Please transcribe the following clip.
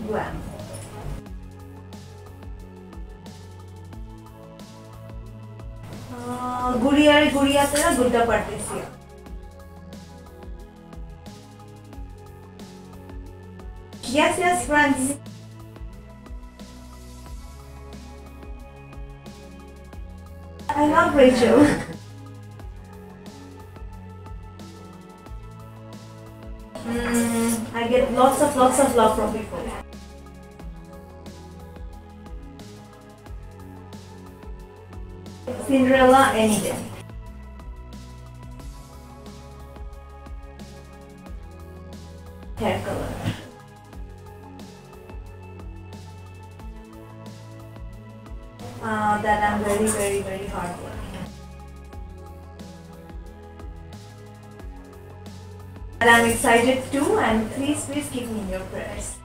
Glam. Guriyare Guriyate na Gudda Partisia. Yes, friends. I love Rachel. I get lots of love from people. Cinderella any day. Hair color. That I'm very hardworking. And I'm excited too, and please keep me in your prayers.